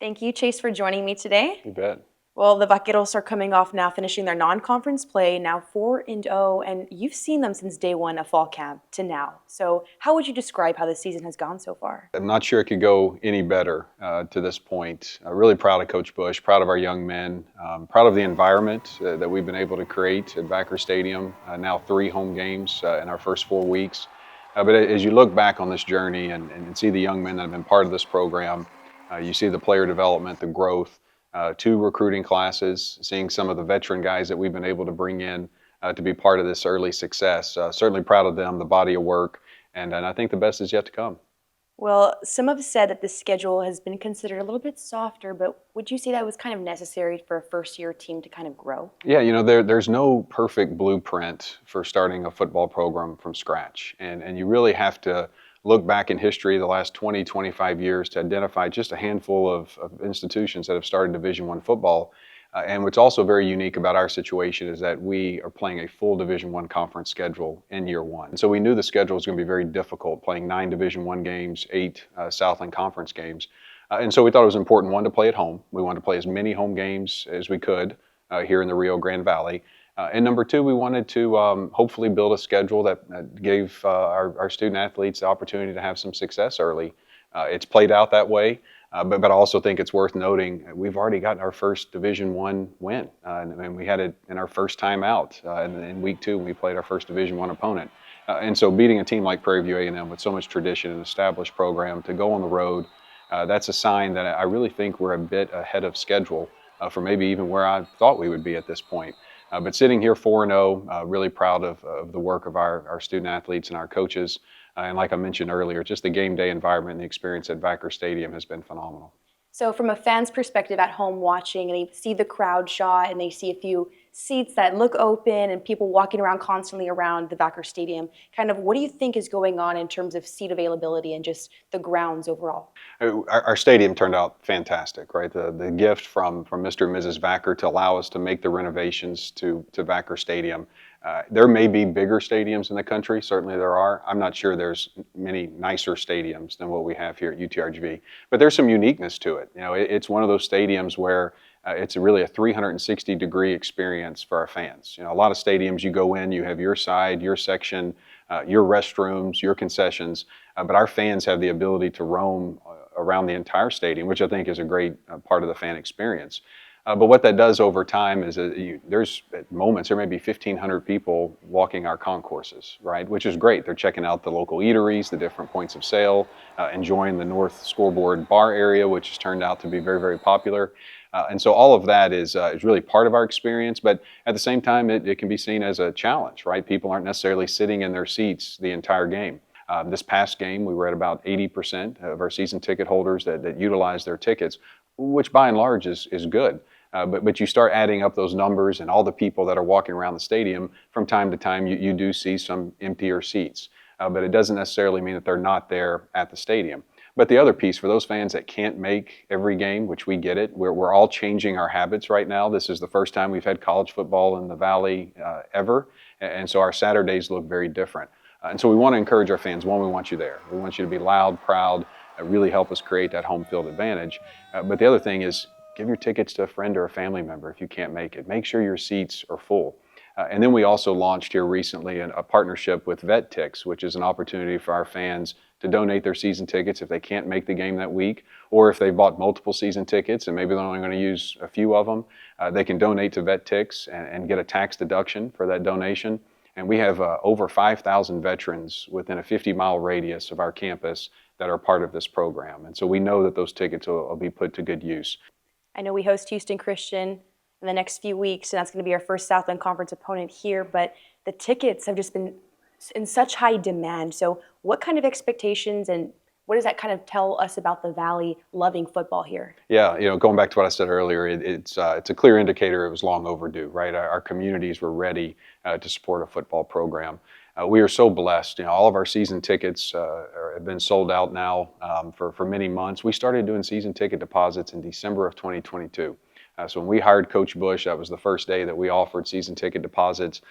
Thank you, Chase, for joining me today. You bet. Well, the Vaqueros are coming off now, finishing their non-conference play, now 4-0, and you've seen them since day one of fall camp to now. So how would you describe how the season has gone so far? I'm not sure it could go any better to this point. Really proud of Coach Bush, proud of our young men, proud of the environment that we've been able to create at Backer Stadium. Now 3 home games in our first 4 weeks. But as you look back on this journey and see the young men that have been part of this program, you see the player development, the growth, 2 recruiting classes, seeing some of the veteran guys that we've been able to bring in to be part of this early success. Certainly proud of them, the body of work, and I think the best is yet to come. Well, some have said that the schedule has been considered a little bit softer, but would you say that was kind of necessary for a first-year team to kind of grow? Yeah, there's no perfect blueprint for starting a football program from scratch. And you really have to look back in history the last 20, 25 years to identify just a handful of institutions that have started Division I football. And what's also very unique about our situation is that we are playing a full Division I conference schedule in year one. And so we knew the schedule was going to be very difficult, playing 9 Division I games, 8 Southland Conference games. And so we thought it was important, one, to play at home. We wanted to play as many home games as we could here in the Rio Grande Valley. And number 2, we wanted to hopefully build a schedule that gave our student athletes the opportunity to have some success early. It's played out that way, but I also think it's worth noting we've already gotten our first Division I win, and we had it in our first time out in week 2 when we played our first Division I opponent. And so beating a team like Prairie View A&M with so much tradition and established program to go on the road, that's a sign that I really think we're a bit ahead of schedule for maybe even where I thought we would be at this point. But sitting here 4-0, really proud of the work of our student athletes and our coaches. And like I mentioned earlier, just the game day environment and the experience at Backer Stadium has been phenomenal. So from a fan's perspective at home watching, and they see the crowd shot and they see a few seats that look open and people walking around constantly around the Backer Stadium, kind of what do you think is going on in terms of seat availability and just the grounds overall? Our stadium turned out fantastic, right? The gift from Mr. and Mrs. Backer to allow us to make the renovations to Backer Stadium. There may be bigger stadiums in the country, certainly there are. I'm not sure there's many nicer stadiums than what we have here at UTRGV, but there's some uniqueness to it. It's one of those stadiums where it's really a 360-degree experience for our fans. A lot of stadiums you go in, you have your side, your section, your restrooms, your concessions, but our fans have the ability to roam around the entire stadium, which I think is a great part of the fan experience. But what that does over time is there's moments, there may be 1,500 people walking our concourses, right? Which is great. They're checking out the local eateries, the different points of sale, enjoying the North Scoreboard bar area, which has turned out to be very, very popular. And so all of that is really part of our experience, but at the same time, it can be seen as a challenge, right? People aren't necessarily sitting in their seats the entire game. This past game, we were at about 80% of our season ticket holders that utilized their tickets, which by and large is good. But you start adding up those numbers and all the people that are walking around the stadium, from time to time you do see some emptier seats. But it doesn't necessarily mean that they're not there at the stadium. But the other piece, for those fans that can't make every game, which we get it, we're all changing our habits right now. This is the first time we've had college football in the Valley ever, and so our Saturdays look very different. And so we want to encourage our fans. One, we want you there. We want you to be loud, proud, really help us create that home field advantage. But the other thing is, give your tickets to a friend or a family member if you can't make it. Make sure your seats are full. And then we also launched here recently a partnership with VetTix, which is an opportunity for our fans to donate their season tickets if they can't make the game that week, or if they've bought multiple season tickets and maybe they're only going to use a few of them, they can donate to VetTix and get a tax deduction for that donation. And we have over 5,000 veterans within a 50-mile radius of our campus that are part of this program. And so we know that those tickets will be put to good use. I know we host Houston Christian in the next few weeks, and that's going to be our first Southland Conference opponent here, but the tickets have just been in such high demand. So what kind of expectations and what does that kind of tell us about the Valley loving football here? Yeah, going back to what I said earlier, it's a clear indicator it was long overdue, right? Our communities were ready to support a football program. We are so blessed. All of our season tickets have been sold out now for many months. We started doing season ticket deposits in December of 2022. So when we hired Coach Bush, that was the first day that we offered season ticket deposits,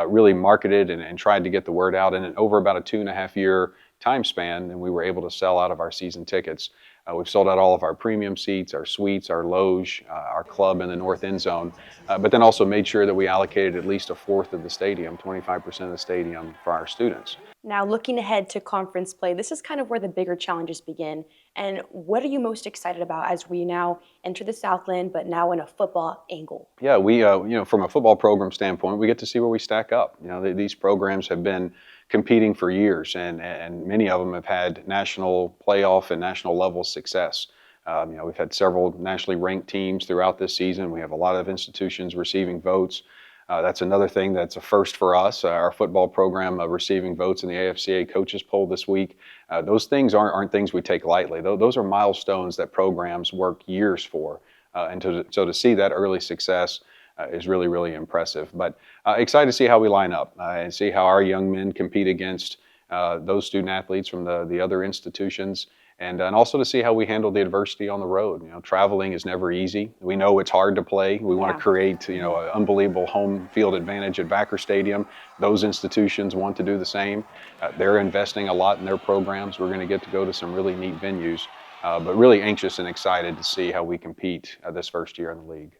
really marketed and tried to get the word out. And over about a 2.5-year time span, and we were able to sell out of our season tickets. We've sold out all of our premium seats, our suites, our loge, our club in the north end zone, but then also made sure that we allocated at least a fourth of the stadium, 25% of the stadium, for our students. Now, looking ahead to conference play, this is kind of where the bigger challenges begin. And what are you most excited about as we now enter the Southland, but now in a football angle? Yeah, from a football program standpoint, we get to see where we stack up. These programs have been competing for years, and many of them have had national playoff and national level success. We've had several nationally ranked teams throughout this season. We have a lot of institutions receiving votes. That's another thing that's a first for us. Our football program receiving votes in the AFCA coaches poll this week. Those things aren't things we take lightly. Those are milestones that programs work years for. So to see that early success is really, really impressive. But excited to see how we line up and see how our young men compete against those student athletes from the other institutions. And also to see how we handle the adversity on the road. Traveling is never easy. We know it's hard to play. We want to create, an unbelievable home field advantage at Vacker Stadium. Those institutions want to do the same. They're investing a lot in their programs. We're going to get to go to some really neat venues, but really anxious and excited to see how we compete this first year in the league.